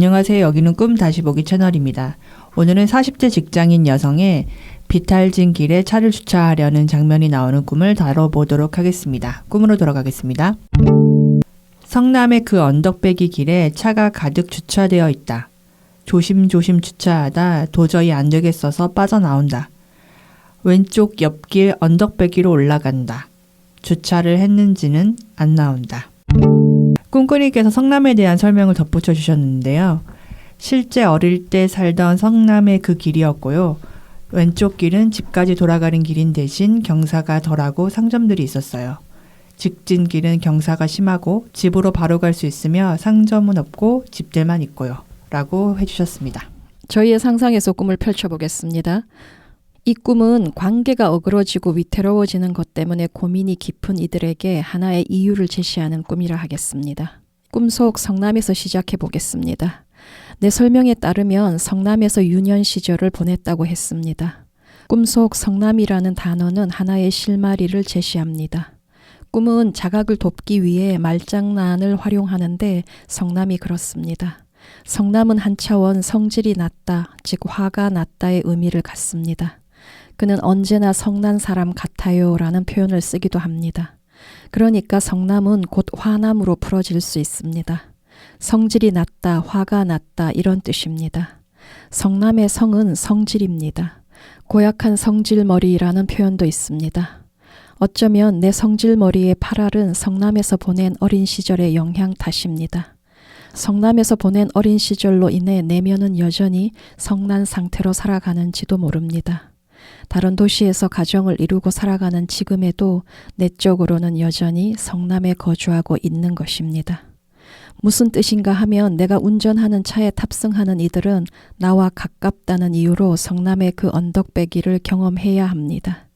안녕하세요. 여기는 꿈 다시 보기 채널입니다. 오늘은 40대 직장인 여성의 비탈진 길에 차를 주차하려는 장면이 나오는 꿈을 다뤄보도록 하겠습니다. 꿈으로 돌아가겠습니다. 성남의 그 언덕배기 길에 차가 가득 주차되어 있다. 조심조심 주차하다 도저히 안 되겠어서 빠져나온다. 왼쪽 옆길 언덕배기로 올라간다. 주차를 했는지는 안 나온다. 꿈꾸니께서 성남에 대한 설명을 덧붙여 주셨는데요. 실제 어릴 때 살던 성남의 그 길이었고요. 왼쪽 길은 집까지 돌아가는 길인 대신 경사가 덜하고 상점들이 있었어요. 직진 길은 경사가 심하고 집으로 바로 갈 수 있으며 상점은 없고 집들만 있고요. 라고 해주셨습니다. 저희의 상상에서 꿈을 펼쳐보겠습니다. 이 꿈은 관계가 어그러지고 위태로워지는 것 때문에 고민이 깊은 이들에게 하나의 이유를 제시하는 꿈이라 하겠습니다. 꿈속 성남에서 시작해 보겠습니다. 내 설명에 따르면 성남에서 유년 시절을 보냈다고 했습니다. 꿈속 성남이라는 단어는 하나의 실마리를 제시합니다. 꿈은 자각을 돕기 위해 말장난을 활용하는데 성남이 그렇습니다. 성남은 한 차원 성질이 낮다, 즉 화가 났다의 의미를 갖습니다. 그는 언제나 성난 사람 같아요 라는 표현을 쓰기도 합니다. 그러니까 성남은 곧 화남으로 풀어질 수 있습니다. 성질이 낮다, 화가 났다 이런 뜻입니다. 성남의 성은 성질입니다. 고약한 성질머리라는 표현도 있습니다. 어쩌면 내 성질머리의 8알은 성남에서 보낸 어린 시절의 영향 탓입니다. 성남에서 보낸 어린 시절로 인해 내면은 여전히 성난 상태로 살아가는지도 모릅니다. 다른 도시에서 가정을 이루고 살아가는 지금에도 내적으로는 여전히 성남에 거주하고 있는 것입니다. 무슨 뜻인가 하면 내가 운전하는 차에 탑승하는 이들은 나와 가깝다는 이유로 성남의 그 언덕배기를 경험해야 합니다.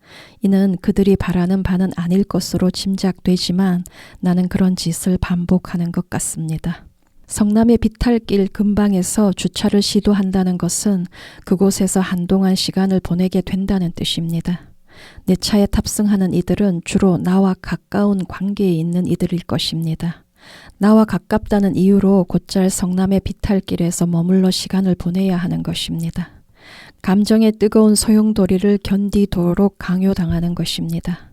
이는 그들이 바라는 바는 아닐 것으로 짐작되지만 나는 그런 짓을 반복하는 것 같습니다. 성남의 비탈길 근방에서 주차를 시도한다는 것은 그곳에서 한동안 시간을 보내게 된다는 뜻입니다. 내 차에 탑승하는 이들은 주로 나와 가까운 관계에 있는 이들일 것입니다. 나와 가깝다는 이유로 곧잘 성남의 비탈길에서 머물러 시간을 보내야 하는 것입니다. 감정의 뜨거운 소용돌이를 견디도록 강요당하는 것입니다.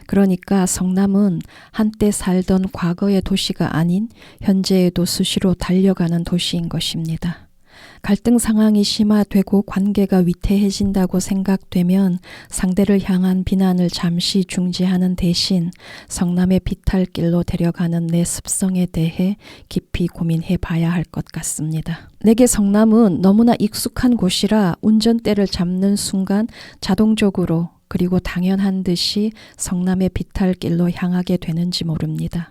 그러니까 성남은 한때 살던 과거의 도시가 아닌 현재에도 수시로 달려가는 도시인 것입니다. 갈등 상황이 심화되고 관계가 위태해진다고 생각되면 상대를 향한 비난을 잠시 중지하는 대신 성남의 비탈길로 데려가는 내 습성에 대해 깊이 고민해 봐야 할 것 같습니다. 내게 성남은 너무나 익숙한 곳이라 운전대를 잡는 순간 자동적으로 그리고 당연한 듯이 성남의 비탈길로 향하게 되는지 모릅니다.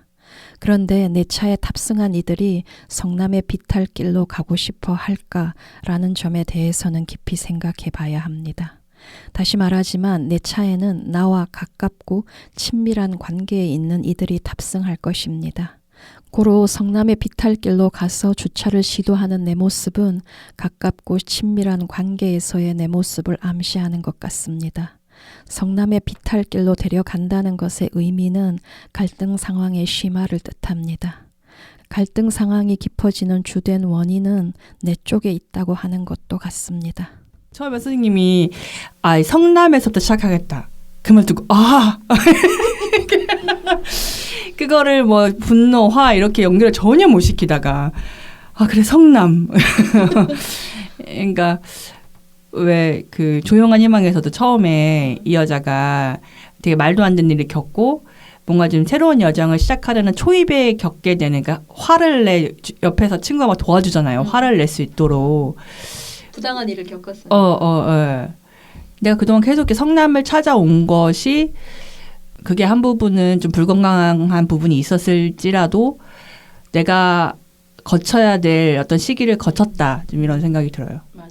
그런데 내 차에 탑승한 이들이 성남의 비탈길로 가고 싶어 할까라는 점에 대해서는 깊이 생각해 봐야 합니다. 다시 말하지만 내 차에는 나와 가깝고 친밀한 관계에 있는 이들이 탑승할 것입니다. 고로 성남의 비탈길로 가서 주차를 시도하는 내 모습은 가깝고 친밀한 관계에서의 내 모습을 암시하는 것 같습니다. 성남의 비탈길로 데려간다는 것의 의미는 갈등 상황의 심화를 뜻합니다. 갈등 상황이 깊어지는 주된 원인은 내 쪽에 있다고 하는 것도 같습니다. 처음에 선생님이 성남에서부터 시작하겠다. 그 말 듣고 그거를 뭐 분노, 화 이렇게 연결을 전혀 못 시키다가 그래 성남. 그러니까 왜 그 조용한 희망에서도 처음에 이 여자가 되게 말도 안 되는 일을 겪고 뭔가 좀 새로운 여정을 시작하려는 초입에 겪게 되는, 그러니까 화를 내 옆에서 친구가 막 도와주잖아요. 화를 낼 수 있도록. 부당한 일을 겪었어요. 내가 그동안 계속 이렇게 성남을 찾아온 것이 그게 한 부분은 좀 불건강한 부분이 있었을지라도 내가 거쳐야 될 어떤 시기를 거쳤다. 좀 이런 생각이 들어요. 맞아요.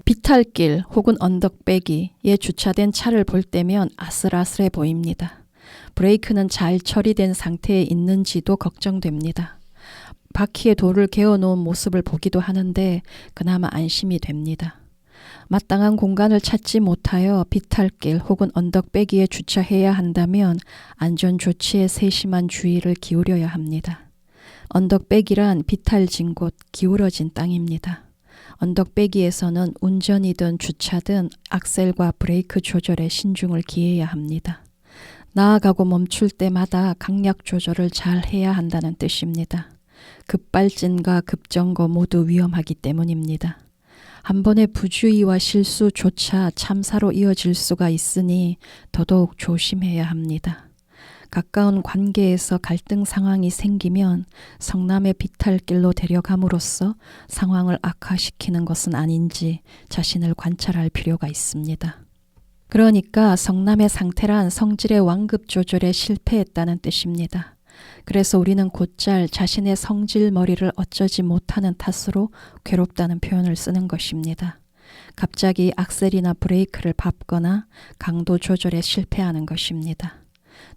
비탈길 혹은 언덕배기에 주차된 차를 볼 때면 아슬아슬해 보입니다. 브레이크는 잘 처리된 상태에 있는지도 걱정됩니다. 바퀴에 돌을 개어놓은 모습을 보기도 하는데 그나마 안심이 됩니다. 마땅한 공간을 찾지 못하여 비탈길 혹은 언덕배기에 주차해야 한다면 안전조치에 세심한 주의를 기울여야 합니다. 언덕배기란 비탈진 곳, 기울어진 땅입니다. 언덕배기에서는 운전이든 주차든 악셀과 브레이크 조절에 신중을 기해야 합니다. 나아가고 멈출 때마다 강약 조절을 잘 해야 한다는 뜻입니다. 급발진과 급정거 모두 위험하기 때문입니다. 한 번의 부주의와 실수조차 참사로 이어질 수가 있으니 더더욱 조심해야 합니다. 가까운 관계에서 갈등 상황이 생기면 성남의 비탈길로 데려감으로써 상황을 악화시키는 것은 아닌지 자신을 관찰할 필요가 있습니다. 그러니까 성남의 상태란 성질의 완급 조절에 실패했다는 뜻입니다. 그래서 우리는 곧잘 자신의 성질 머리를 어쩌지 못하는 탓으로 괴롭다는 표현을 쓰는 것입니다. 갑자기 악셀이나 브레이크를 밟거나 강도 조절에 실패하는 것입니다.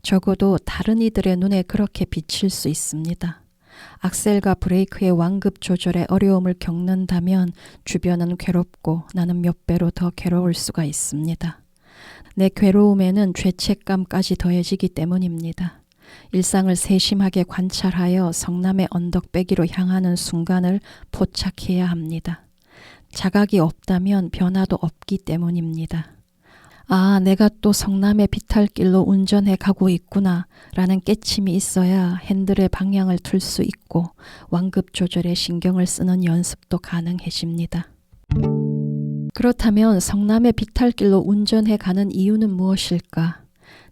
적어도 다른 이들의 눈에 그렇게 비칠 수 있습니다. 악셀과 브레이크의 완급 조절에 어려움을 겪는다면 주변은 괴롭고 나는 몇 배로 더 괴로울 수가 있습니다. 내 괴로움에는 죄책감까지 더해지기 때문입니다. 일상을 세심하게 관찰하여 성남의 언덕배기로 향하는 순간을 포착해야 합니다. 자각이 없다면 변화도 없기 때문입니다. 아, 내가 또 성남의 비탈길로 운전해 가고 있구나 라는 깨침이 있어야 핸들의 방향을 틀 수 있고 완급 조절에 신경을 쓰는 연습도 가능해집니다. 그렇다면 성남의 비탈길로 운전해 가는 이유는 무엇일까?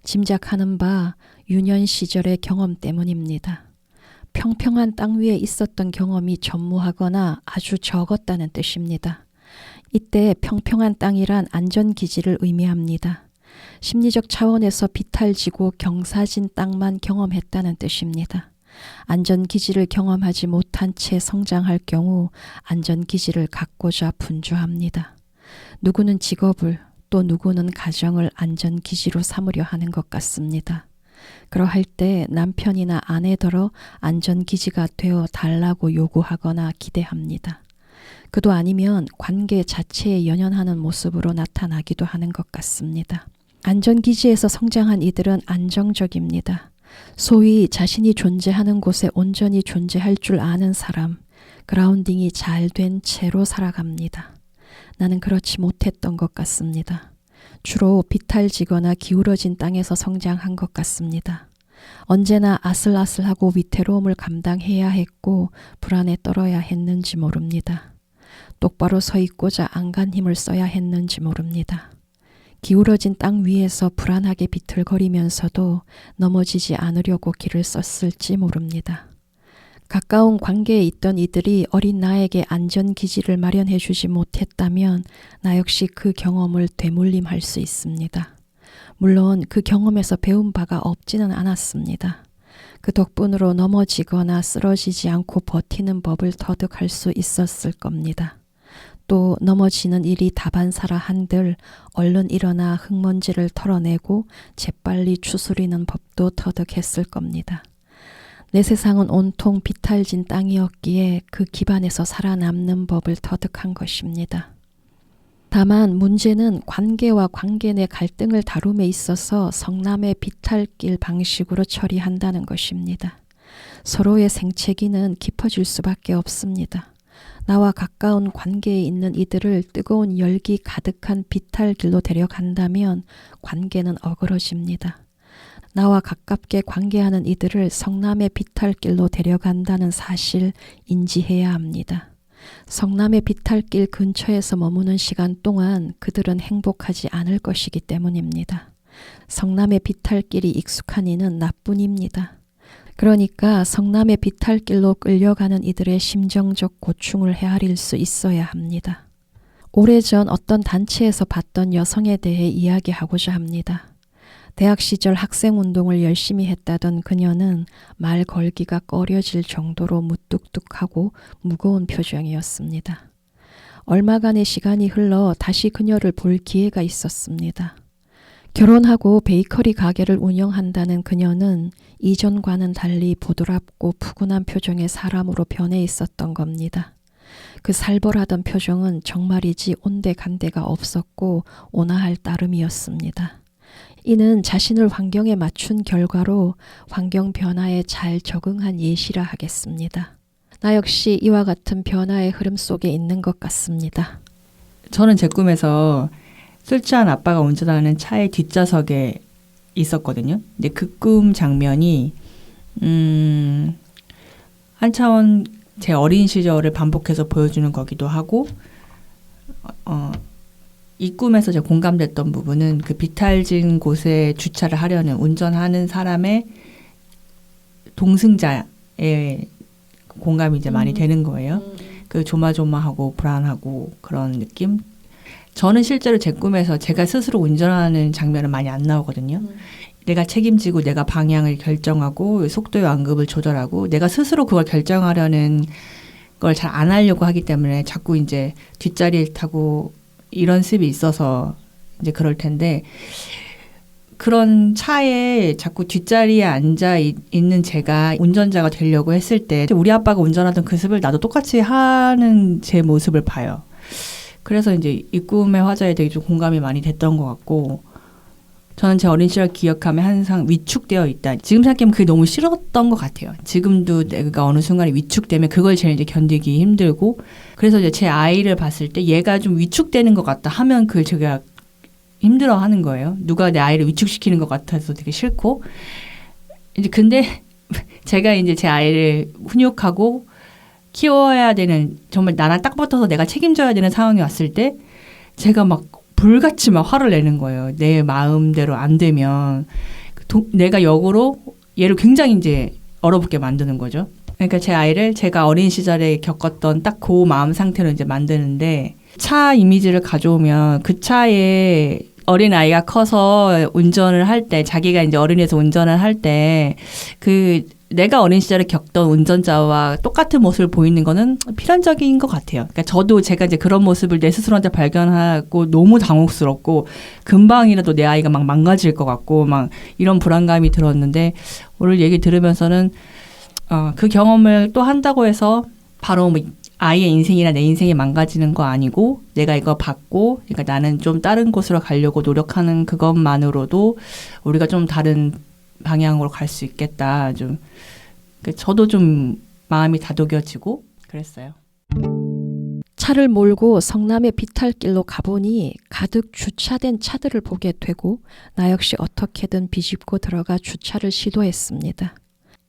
짐작하는 바 유년 시절의 경험 때문입니다. 평평한 땅 위에 있었던 경험이 전무하거나 아주 적었다는 뜻입니다. 이때 평평한 땅이란 안전기지를 의미합니다. 심리적 차원에서 비탈지고 경사진 땅만 경험했다는 뜻입니다. 안전기지를 경험하지 못한 채 성장할 경우 안전기지를 갖고자 분주합니다. 누구는 직업을 또 누구는 가정을 안전기지로 삼으려 하는 것 같습니다. 그러할 때 남편이나 아내더러 안전기지가 되어 달라고 요구하거나 기대합니다. 그도 아니면 관계 자체에 연연하는 모습으로 나타나기도 하는 것 같습니다. 안전기지에서 성장한 이들은 안정적입니다. 소위 자신이 존재하는 곳에 온전히 존재할 줄 아는 사람, 그라운딩이 잘 된 채로 살아갑니다. 나는 그렇지 못했던 것 같습니다. 주로 비탈지거나 기울어진 땅에서 성장한 것 같습니다. 언제나 아슬아슬하고 위태로움을 감당해야 했고 불안에 떨어야 했는지 모릅니다. 똑바로 서 있고자 안간 힘을 써야 했는지 모릅니다. 기울어진 땅 위에서 불안하게 비틀거리면서도 넘어지지 않으려고 길을 썼을지 모릅니다. 가까운 관계에 있던 이들이 어린 나에게 안전기지를 마련해 주지 못했다면 나 역시 그 경험을 되물림할 수 있습니다. 물론 그 경험에서 배운 바가 없지는 않았습니다. 그 덕분으로 넘어지거나 쓰러지지 않고 버티는 법을 터득할 수 있었을 겁니다. 또 넘어지는 일이 다반사라 한들 얼른 일어나 흙먼지를 털어내고 재빨리 추스리는 법도 터득했을 겁니다. 내 세상은 온통 비탈진 땅이었기에 그 기반에서 살아남는 법을 터득한 것입니다. 다만 문제는 관계와 관계 내 갈등을 다룸에 있어서 성남의 비탈길 방식으로 처리한다는 것입니다. 서로의 생채기는 깊어질 수밖에 없습니다. 나와 가까운 관계에 있는 이들을 뜨거운 열기 가득한 비탈길로 데려간다면 관계는 어그러집니다. 나와 가깝게 관계하는 이들을 성남의 비탈길로 데려간다는 사실 인지해야 합니다. 성남의 비탈길 근처에서 머무는 시간 동안 그들은 행복하지 않을 것이기 때문입니다. 성남의 비탈길이 익숙한 이는 나뿐입니다. 그러니까 성남의 비탈길로 끌려가는 이들의 심정적 고충을 헤아릴 수 있어야 합니다. 오래전 어떤 단체에서 봤던 여성에 대해 이야기하고자 합니다. 대학 시절 학생운동을 열심히 했다던 그녀는 말 걸기가 꺼려질 정도로 무뚝뚝하고 무거운 표정이었습니다. 얼마간의 시간이 흘러 다시 그녀를 볼 기회가 있었습니다. 결혼하고 베이커리 가게를 운영한다는 그녀는 이전과는 달리 보드랍고 푸근한 표정의 사람으로 변해 있었던 겁니다. 그 살벌하던 표정은 정말이지 온데간데가 없었고 온화할 따름이었습니다. 이는 자신을 환경에 맞춘 결과로 환경 변화에 잘 적응한 예시라 하겠습니다. 나 역시 이와 같은 변화의 흐름 속에 있는 것 같습니다. 저는 제 꿈에서 술 취한 아빠가 운전하는 차의 뒷좌석에 있었거든요. 근데 그 꿈 장면이 한 차원 제 어린 시절을 반복해서 보여주는 거기도 하고 이 꿈에서 제가 공감됐던 부분은 그 비탈진 곳에 주차를 하려는 운전하는 사람의 동승자의 공감이 이제 많이 되는 거예요. 그 조마조마하고 불안하고 그런 느낌. 저는 실제로 제 꿈에서 제가 스스로 운전하는 장면은 많이 안 나오거든요. 내가 책임지고 내가 방향을 결정하고 속도의 완급을 조절하고 내가 스스로 그걸 결정하려는 걸 잘 안 하려고 하기 때문에 자꾸 이제 뒷자리에 타고 이런 습이 있어서 이제 그럴 텐데 그런 차에 자꾸 뒷자리에 앉아 있는 제가 운전자가 되려고 했을 때 우리 아빠가 운전하던 그 습을 나도 똑같이 하는 제 모습을 봐요. 그래서 이제 이 꿈의 화자에 되게 좀 공감이 많이 됐던 것 같고 저는 제 어린 시절 기억하면 항상 위축되어 있다. 지금 생각하면 그게 너무 싫었던 것 같아요. 지금도 내가 어느 순간에 위축되면 그걸 제일 이제 견디기 힘들고 그래서 이제 제 아이를 봤을 때 얘가 좀 위축되는 것 같다 하면 그걸 제가 힘들어하는 거예요. 누가 내 아이를 위축시키는 것 같아서 되게 싫고 이제 근데 제가 이제 제 아이를 훈육하고 키워야 되는 정말 나랑 딱 붙어서 내가 책임져야 되는 상황이 왔을 때 제가 막 불같이 막 화를 내는 거예요. 내 마음대로 안 되면 내가 역으로 얘를 굉장히 이제 얼어붙게 만드는 거죠. 그러니까 제 아이를 제가 어린 시절에 겪었던 딱 그 마음 상태로 이제 만드는데 차 이미지를 가져오면 그 차에 어린 아이가 커서 운전을 할 때 자기가 이제 어른에서 운전을 할 때 그 내가 어린 시절에 겪던 운전자와 똑같은 모습을 보이는 거는 필연적인 것 같아요. 그러니까 저도 제가 이제 그런 모습을 내 스스로한테 발견하고 너무 당혹스럽고 금방이라도 내 아이가 막 망가질 것 같고 막 이런 불안감이 들었는데 오늘 얘기 들으면서는 그 경험을 또 한다고 해서 바로 뭐 아이의 인생이나 내 인생이 망가지는 거 아니고 내가 이거 받고 그러니까 나는 좀 다른 곳으로 가려고 노력하는 그것만으로도 우리가 좀 다른 방향으로 갈 수 있겠다. 좀 저도 좀 마음이 다독여지고 그랬어요. 차를 몰고 성남의 비탈길로 가보니 가득 주차된 차들을 보게 되고 나 역시 어떻게든 비집고 들어가 주차를 시도했습니다.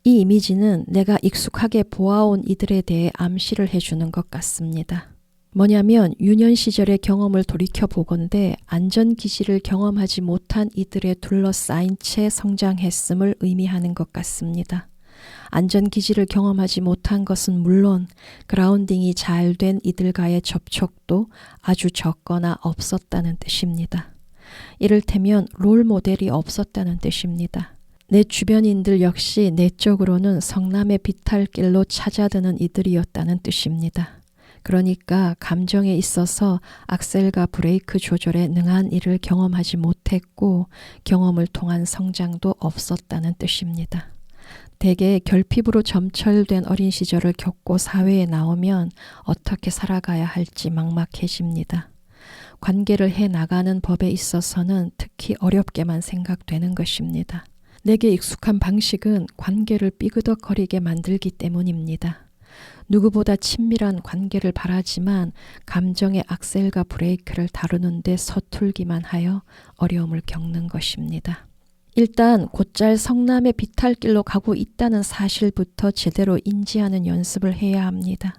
이 이미지는 내가 익숙하게 보아온 이들에 대해 암시를 해주는 것 같습니다. 뭐냐면 유년 시절의 경험을 돌이켜보건대 안전기지를 경험하지 못한 이들에 둘러싸인 채 성장했음을 의미하는 것 같습니다. 안전기지를 경험하지 못한 것은 물론 그라운딩이 잘 된 이들과의 접촉도 아주 적거나 없었다는 뜻입니다. 이를테면 롤모델이 없었다는 뜻입니다. 내 주변인들 역시 내적으로는 성남의 비탈길로 찾아드는 이들이었다는 뜻입니다. 그러니까 감정에 있어서 악셀과 브레이크 조절에 능한 일을 경험하지 못했고 경험을 통한 성장도 없었다는 뜻입니다. 대개 결핍으로 점철된 어린 시절을 겪고 사회에 나오면 어떻게 살아가야 할지 막막해집니다. 관계를 해나가는 법에 있어서는 특히 어렵게만 생각되는 것입니다. 내게 익숙한 방식은 관계를 삐그덕거리게 만들기 때문입니다. 누구보다 친밀한 관계를 바라지만 감정의 악셀과 브레이크를 다루는 데 서툴기만 하여 어려움을 겪는 것입니다. 일단 곧잘 성남의 비탈길로 가고 있다는 사실부터 제대로 인지하는 연습을 해야 합니다.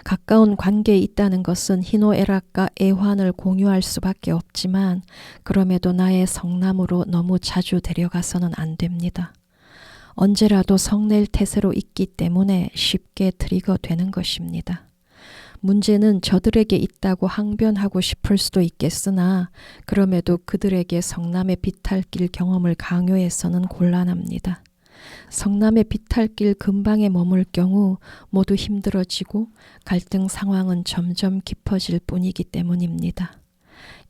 가까운 관계에 있다는 것은 희노애락과 애환을 공유할 수밖에 없지만 그럼에도 나의 성남으로 너무 자주 데려가서는 안 됩니다. 언제라도 성낼 태세로 있기 때문에 쉽게 트리거되는 것입니다. 문제는 저들에게 있다고 항변하고 싶을 수도 있겠으나 그럼에도 그들에게 성남의 비탈길 경험을 강요해서는 곤란합니다. 성남의 비탈길 근방에 머물 경우 모두 힘들어지고 갈등 상황은 점점 깊어질 뿐이기 때문입니다.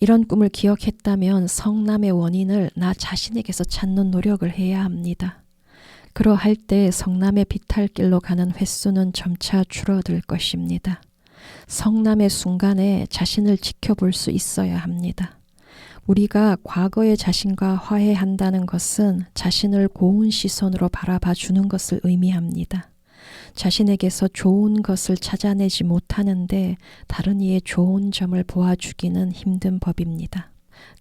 이런 꿈을 기억했다면 성남의 원인을 나 자신에게서 찾는 노력을 해야 합니다. 그러할 때 성남의 비탈길로 가는 횟수는 점차 줄어들 것입니다. 성남의 순간에 자신을 지켜볼 수 있어야 합니다. 우리가 과거의 자신과 화해한다는 것은 자신을 고운 시선으로 바라봐 주는 것을 의미합니다. 자신에게서 좋은 것을 찾아내지 못하는데 다른 이의 좋은 점을 보아주기는 힘든 법입니다.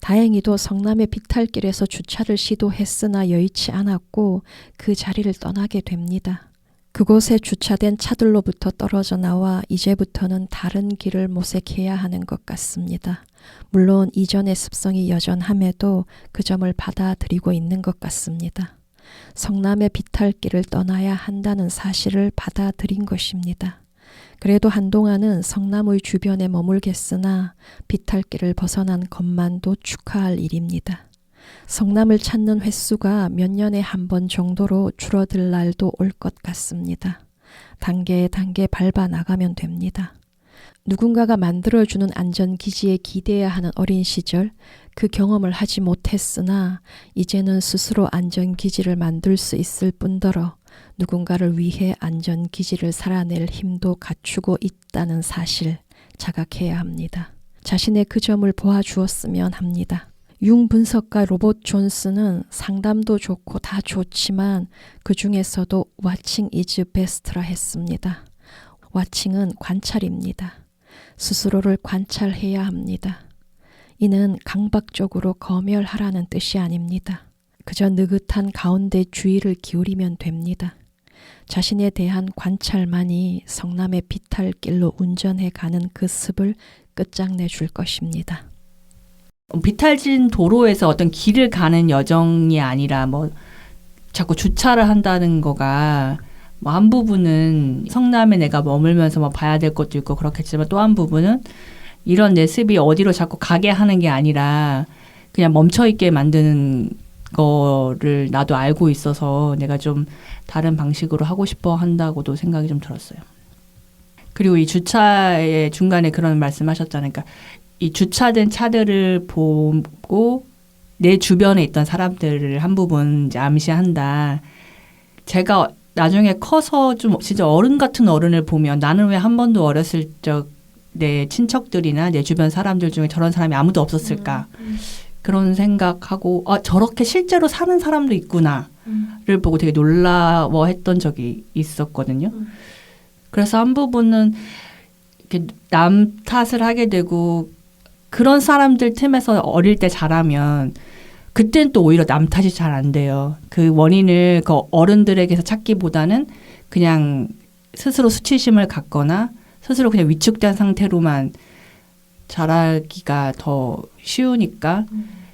다행히도 성남의 비탈길에서 주차를 시도했으나 여의치 않았고 그 자리를 떠나게 됩니다. 그곳에 주차된 차들로부터 떨어져 나와 이제부터는 다른 길을 모색해야 하는 것 같습니다. 물론 이전의 습성이 여전함에도 그 점을 받아들이고 있는 것 같습니다. 성남의 비탈길을 떠나야 한다는 사실을 받아들인 것입니다. 그래도 한동안은 성남의 주변에 머물겠으나 비탈길을 벗어난 것만도 축하할 일입니다. 성남을 찾는 횟수가 몇 년에 한 번 정도로 줄어들 날도 올 것 같습니다. 단계 밟아 나가면 됩니다. 누군가가 만들어주는 안전기지에 기대야 하는 어린 시절, 그 경험을 하지 못했으나 이제는 스스로 안전기지를 만들 수 있을 뿐더러 누군가를 위해 안전기지를 살아낼 힘도 갖추고 있다는 사실 자각해야 합니다. 자신의 그 점을 보아주었으면 합니다. 융분석가 로봇 존스는 상담도 좋고 다 좋지만 그 중에서도 watching is best라 했습니다. watching은 관찰입니다. 스스로를 관찰해야 합니다. 이는 강박적으로 검열하라는 뜻이 아닙니다. 그저 느긋한 가운데 주의를 기울이면 됩니다. 자신에 대한 관찰만이 성남의 비탈길로 운전해 가는 그 습을 끝장내 줄 것입니다. 비탈진 도로에서 어떤 길을 가는 여정이 아니라 뭐 자꾸 주차를 한다는 거가 뭐 한 부분은 성남에 내가 머물면서 뭐 봐야 될 것도 있고 그렇겠지만 또 한 부분은 이런 내 습이 어디로 자꾸 가게 하는 게 아니라 그냥 멈춰있게 만드는 거를 나도 알고 있어서 내가 좀 다른 방식으로 하고 싶어 한다고도 생각이 좀 들었어요. 그리고 이 주차의 중간에 그런 말씀하셨잖아요. 그러니까 이 주차된 차들을 보고 내 주변에 있던 사람들을 한 부분 이제 암시한다. 제가 나중에 커서 좀 진짜 어른 같은 어른을 보면 나는 왜 한 번도 어렸을 적 내 친척들이나 내 주변 사람들 중에 저런 사람이 아무도 없었을까. 그런 생각하고 저렇게 실제로 사는 사람도 있구나를 보고 되게 놀라워했던 적이 있었거든요. 그래서 한 부분은 이렇게 남 탓을 하게 되고 그런 사람들 틈에서 어릴 때 자라면 그때는 또 오히려 남 탓이 잘 안 돼요. 그 원인을 그 어른들에게서 찾기보다는 그냥 스스로 수치심을 갖거나 스스로 그냥 위축된 상태로만 자라기가 더 쉬우니까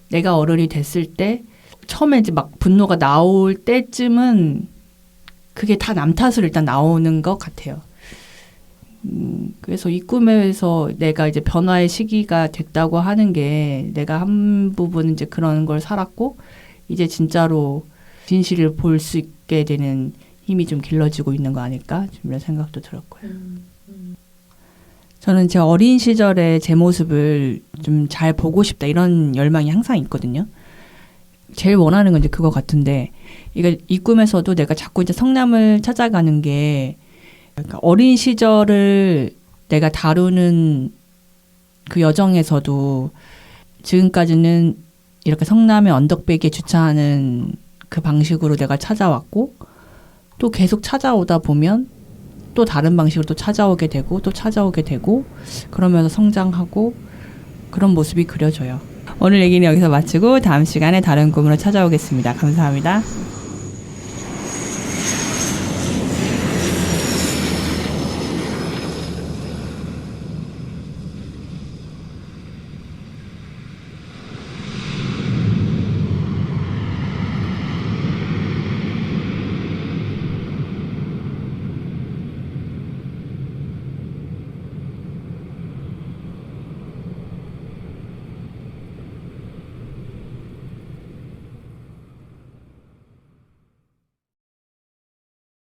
내가 어른이 됐을 때 처음에 이제 막 분노가 나올 때쯤은 그게 다 남 탓으로 일단 나오는 것 같아요. 그래서 이 꿈에서 내가 이제 변화의 시기가 됐다고 하는 게 내가 한 부분 이제 그런 걸 살았고 이제 진짜로 진실을 볼 수 있게 되는 힘이 좀 길러지고 있는 거 아닐까 좀 이런 생각도 들었고요. 저는 제 어린 시절의 제 모습을 좀 잘 보고 싶다 이런 열망이 항상 있거든요. 제일 원하는 건 이제 그거 같은데 이 꿈에서도 내가 자꾸 이제 성남을 찾아가는 게 그러니까 어린 시절을 내가 다루는 그 여정에서도 지금까지는 이렇게 성남의 언덕배기에 주차하는 그 방식으로 내가 찾아왔고 또 계속 찾아오다 보면 또 다른 방식으로 또 찾아오게 되고 그러면서 성장하고 그런 모습이 그려져요. 오늘 얘기는 여기서 마치고 다음 시간에 다른 꿈으로 찾아오겠습니다. 감사합니다.